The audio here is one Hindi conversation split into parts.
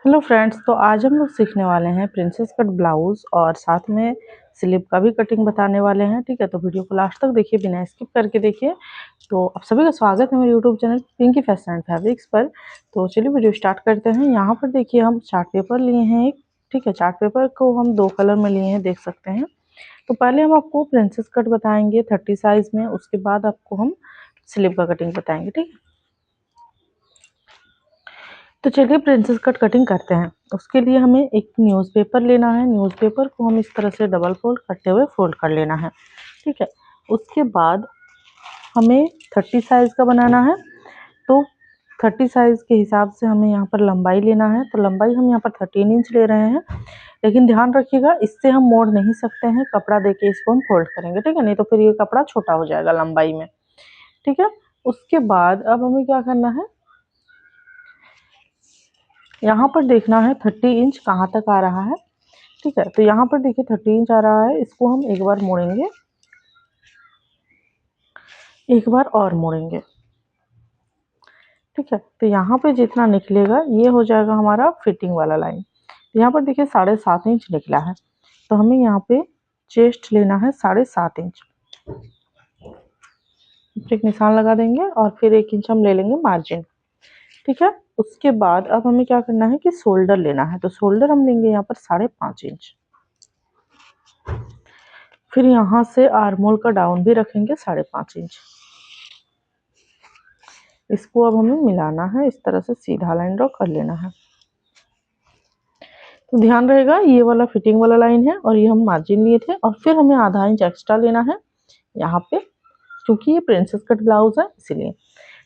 हेलो फ्रेंड्स, तो आज हम लोग सीखने वाले हैं प्रिंसेस कट ब्लाउज और साथ में स्लीव का भी कटिंग बताने वाले हैं। ठीक है, तो वीडियो को लास्ट तक देखिए, बिना स्किप करके देखिए। तो आप सभी का स्वागत है मेरे YouTube channel Pinky Fashion and Fabrics पर। तो चलिए वीडियो स्टार्ट करते हैं। यहाँ पर देखिए हम चार्ट पेपर लिए हैं एक। ठीक है, चार्ट पेपर को हम 2 कलर में लिए हैं, देख सकते हैं। तो पहले हम आपको प्रिंसेस कट बताएंगे 30 साइज में, उसके बाद आपको हम स्लीव का कटिंग बताएंगे। ठीक है, तो चलिए प्रिंसेस कट कटिंग करते हैं। उसके लिए हमें एक न्यूज़पेपर लेना है। न्यूज़पेपर को हम इस तरह से डबल फोल्ड करते हुए फोल्ड कर लेना है। ठीक है, उसके बाद हमें 30 साइज़ का बनाना है। तो 30 साइज़ के हिसाब से हमें यहाँ पर लंबाई लेना है। तो लंबाई हम यहाँ पर 13 इंच ले रहे हैं, लेकिन ध्यान रखिएगा इससे हम मोड़ नहीं सकते हैं। कपड़ा देके इसको हम फोल्ड करेंगे। ठीक है, नहीं तो फिर ये कपड़ा छोटा हो जाएगा लंबाई में। ठीक है, उसके बाद अब हमें क्या करना है, यहाँ पर देखना है 30 इंच कहाँ तक आ रहा है। ठीक है, तो यहाँ पर देखिए 30 इंच आ रहा है। इसको हम एक बार मोड़ेंगे, एक बार और मोड़ेंगे। ठीक है, तो यहाँ पे जितना निकलेगा ये हो जाएगा हमारा फिटिंग वाला लाइन। यहाँ पर देखिए 7.5 इंच निकला है। तो हमें यहाँ पे चेस्ट लेना है 7.5 इंच। एक निशान लगा देंगे और फिर 1 इंच हम ले लेंगे मार्जिन। ठीक है, उसके बाद अब हमें क्या करना है कि शोल्डर लेना है। तो शोल्डर हम लेंगे यहाँ पर 5.5 इंच। फिर यहाँ से आर्मोल का डाउन भी रखेंगे 5.5 इंच। इसको अब हमें मिलाना है, इस तरह से सीधा लाइन ड्रॉ कर लेना है। तो ध्यान रहेगा ये वाला फिटिंग वाला लाइन है और ये हम मार्जिन लिए थे, और फिर हमें आधा इंच एक्स्ट्रा लेना है यहाँ पे, क्योंकि ये प्रिंसेस कट ब्लाउज है इसीलिए।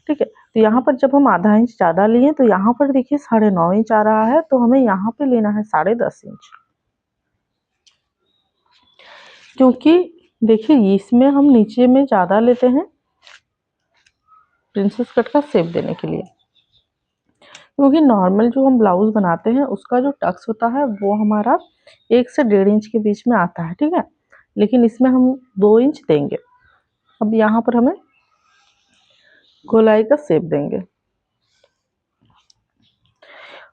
ठीक है, तो यहाँ पर जब हम आधा इंच ज़्यादा लिए तो यहाँ पर देखिए 9.5 इंच आ रहा है। तो हमें यहाँ पे लेना है 10.5 इंच, क्योंकि देखिए इसमें हम नीचे में ज़्यादा लेते हैं प्रिंसेस कट का शेप देने के लिए। क्योंकि नॉर्मल जो हम ब्लाउज बनाते हैं उसका जो टक्स होता है वो हमारा 1 से 1.5 इंच के बीच में आता है। ठीक है, लेकिन इसमें हम 2 इंच देंगे। अब यहाँ पर हमें गोलाई का शेप देंगे।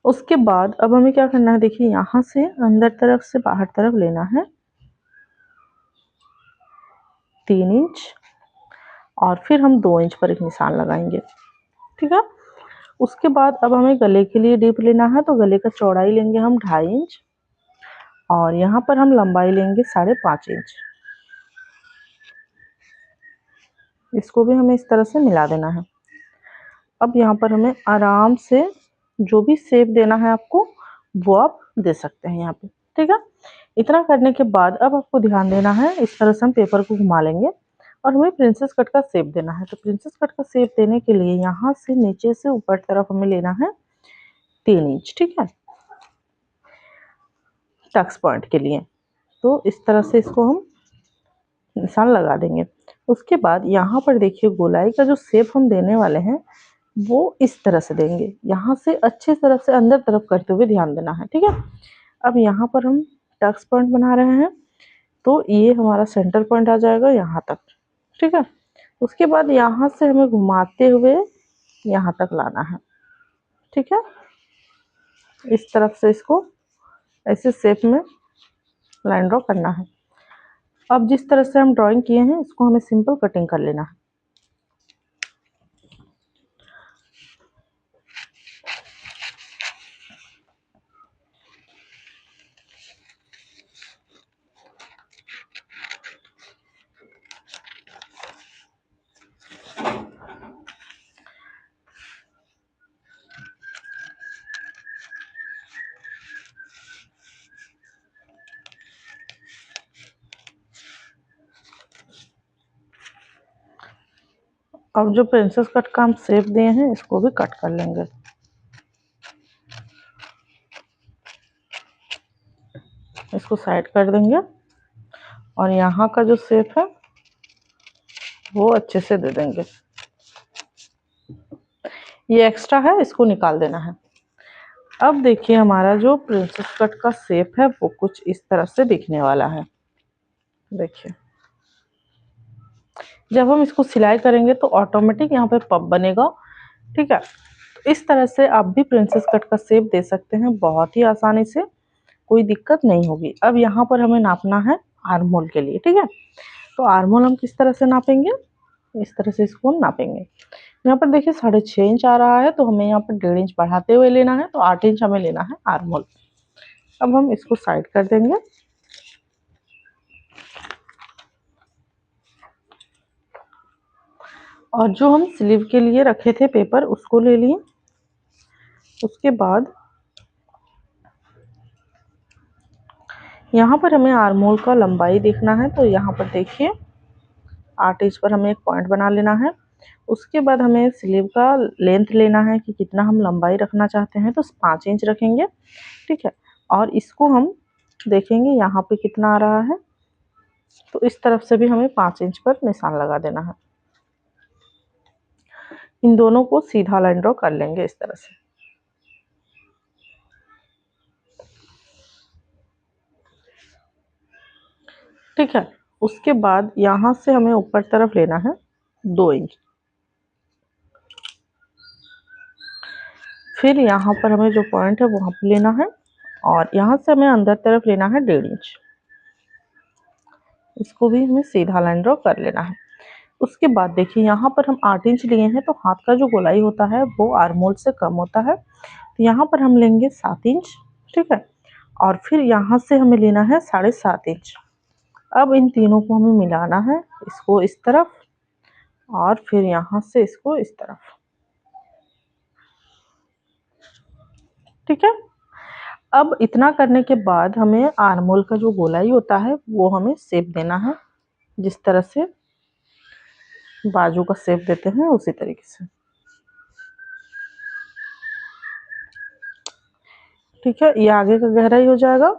उसके बाद अब हमें क्या करना है, देखिए यहाँ से अंदर तरफ से बाहर तरफ लेना है 3 इंच, और फिर हम 2 इंच पर एक निशान लगाएंगे। ठीक है, उसके बाद अब हमें गले के लिए डीप लेना है। तो गले का चौड़ाई लेंगे हम 2.5 इंच, और यहाँ पर हम लंबाई लेंगे 5.5 इंच। इसको भी हमें इस तरह से मिला देना है। अब यहाँ पर हमें आराम से जो भी शेप देना है आपको वो आप दे सकते हैं यहाँ पे। ठीक है, इतना करने के बाद अब आपको ध्यान देना है, इस तरह से हम पेपर को घुमा लेंगे और हमें प्रिंसेस कट का शेप देना है। तो प्रिंसेस कट का शेप देने के लिए यहाँ से नीचे से ऊपर तरफ हमें लेना है 3 इंच। ठीक है, टक्स पॉइंट के लिए। तो इस तरह से इसको हम निशान लगा देंगे। उसके बाद यहाँ पर देखिए गोलाई का जो शेप हम देने वाले हैं वो इस तरह से देंगे, यहाँ से अच्छे तरह से अंदर तरफ करते हुए ध्यान देना है। ठीक है, अब यहाँ पर हम टक्स पॉइंट बना रहे हैं, तो ये हमारा सेंटर पॉइंट आ जाएगा यहाँ तक। ठीक है, उसके बाद यहाँ से हमें घुमाते हुए यहाँ तक लाना है। ठीक है, इस तरफ से इसको ऐसे शेप में लाइन ड्रॉ करना है। अब जिस तरह से हम ड्राइंग किए हैं इसको हमें सिंपल कटिंग कर लेना है। अब जो प्रिंसेस कट का हम शेप दिए हैं इसको भी कट कर लेंगे। इसको साइड कर देंगे और यहाँ का जो शेप है वो अच्छे से दे देंगे। ये एक्स्ट्रा है, इसको निकाल देना है। अब देखिए हमारा जो प्रिंसेस कट का शेप है वो कुछ इस तरह से दिखने वाला है। देखिए जब हम इसको सिलाई करेंगे तो ऑटोमेटिक यहाँ पे पब बनेगा। ठीक है, इस तरह से आप भी प्रिंसेस कट का शेप दे सकते हैं बहुत ही आसानी से, कोई दिक्कत नहीं होगी। अब यहाँ पर हमें नापना है आर्म होल के लिए, ठीक है। तो आर्म होल हम किस तरह से नापेंगे, इस तरह से इसको हम नापेंगे। यहाँ पर देखिए 6.5 इंच आ रहा है, तो हमें यहाँ पर 1.5 इंच बढ़ाते हुए लेना है, तो 8 इंच हमें लेना है आर्म होल। अब हम इसको साइड कर देंगे। और जो हम स्लीव के लिए रखे थे पेपर उसको ले लिए। उसके बाद यहाँ पर हमें आर्म होल का लंबाई देखना है, तो यहाँ पर देखिए 8 इंच पर हमें एक पॉइंट बना लेना है। उसके बाद हमें स्लीव का लेंथ लेना है कि कितना हम लंबाई रखना चाहते हैं, तो 5 इंच रखेंगे, ठीक है। और इसको हम देखेंगे यहाँ पे कितना आ रहा है, तो इस तरफ से भी हमें 5 इंच पर निशान लगा देना है। इन दोनों को सीधा लाइन ड्रॉ कर लेंगे इस तरह से, ठीक है। उसके बाद यहाँ से हमें ऊपर तरफ लेना है 2 इंच। फिर यहाँ पर हमें जो पॉइंट है वहाँ पर लेना है, और यहाँ से हमें अंदर तरफ लेना है 1.5 इंच। इसको भी हमें सीधा लाइन ड्रॉ कर लेना है। उसके बाद देखिए यहाँ पर हम 8 इंच लिए हैं, तो हाथ का जो गोलाई होता है वो आर्म होल से कम होता है, तो यहाँ पर हम लेंगे 7 इंच, ठीक है। और फिर यहाँ से हमें लेना है 7.5 इंच। अब इन तीनों को हमें मिलाना है, इसको इस तरफ और फिर यहाँ से इसको इस तरफ, ठीक है। अब इतना करने के बाद हमें आर्म होल का जो गोलाई होता है वो हमें शेप देना है, जिस तरह से बाजू का शेप देते हैं उसी तरीके से, ठीक है। ये आगे का गहराई हो जाएगा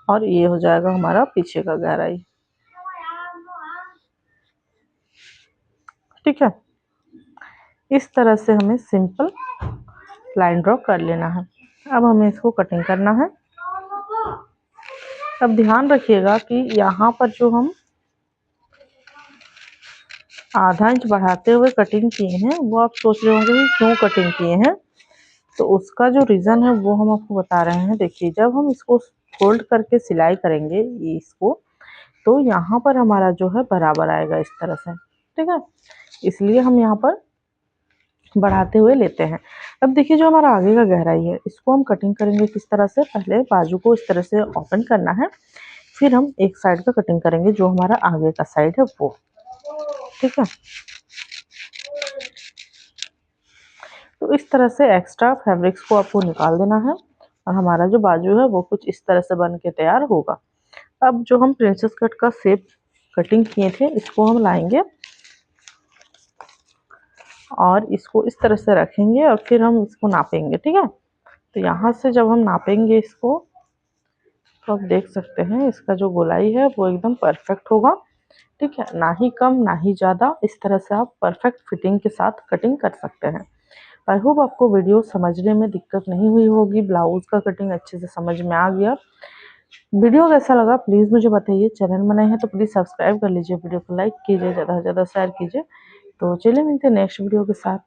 और ये हो जाएगा हमारा पीछे का गहराई, ठीक है। इस तरह से हमें सिंपल लाइन ड्रॉ कर लेना है। अब हमें इसको कटिंग करना है। अब ध्यान रखिएगा कि यहाँ पर जो हम आधा इंच बढ़ाते हुए कटिंग किए हैं, वो आप सोच रहे होंगे कि क्यों कटिंग किए हैं, तो उसका जो रीज़न है वो हम आपको बता रहे हैं। देखिए जब हम इसको फोल्ड करके सिलाई करेंगे इसको, तो यहाँ पर हमारा जो है बराबर आएगा इस तरह से, ठीक है। इसलिए हम यहाँ पर बढ़ाते हुए लेते हैं। अब देखिए जो हमारा आगे का गहराई है, इसको हम कटिंग करेंगे किस तरह से, पहले बाजू को इस तरह से ओपन करना है, फिर हम एक साइड का कटिंग करेंगे जो हमारा आगे का साइड है वो, ठीक है। तो इस तरह से एक्स्ट्रा फैब्रिक्स को आपको निकाल देना है, और हमारा जो बाजू है वो कुछ इस तरह से बन के तैयार होगा। अब जो हम प्रिंसेस कट का शेप कटिंग किए थे इसको हम लाएंगे और इसको इस तरह से रखेंगे, और फिर हम इसको नापेंगे, ठीक है। तो यहाँ से जब हम नापेंगे इसको, तो आप देख सकते हैं इसका जो गोलाई है वो एकदम परफेक्ट होगा, ठीक है। ना ही कम ना ही ज़्यादा, इस तरह से आप परफेक्ट फिटिंग के साथ कटिंग कर सकते हैं। आई होप आपको वीडियो समझने में दिक्कत नहीं हुई होगी, ब्लाउज का कटिंग अच्छे से समझ में आ गया। वीडियो कैसा लगा प्लीज़ मुझे बताइए। चैनल में नए हैं तो प्लीज़ सब्सक्राइब कर लीजिए, वीडियो को लाइक कीजिए, ज़्यादा से ज़्यादा शेयर कीजिए। तो चलिए मिलते हैं नेक्स्ट वीडियो के साथ।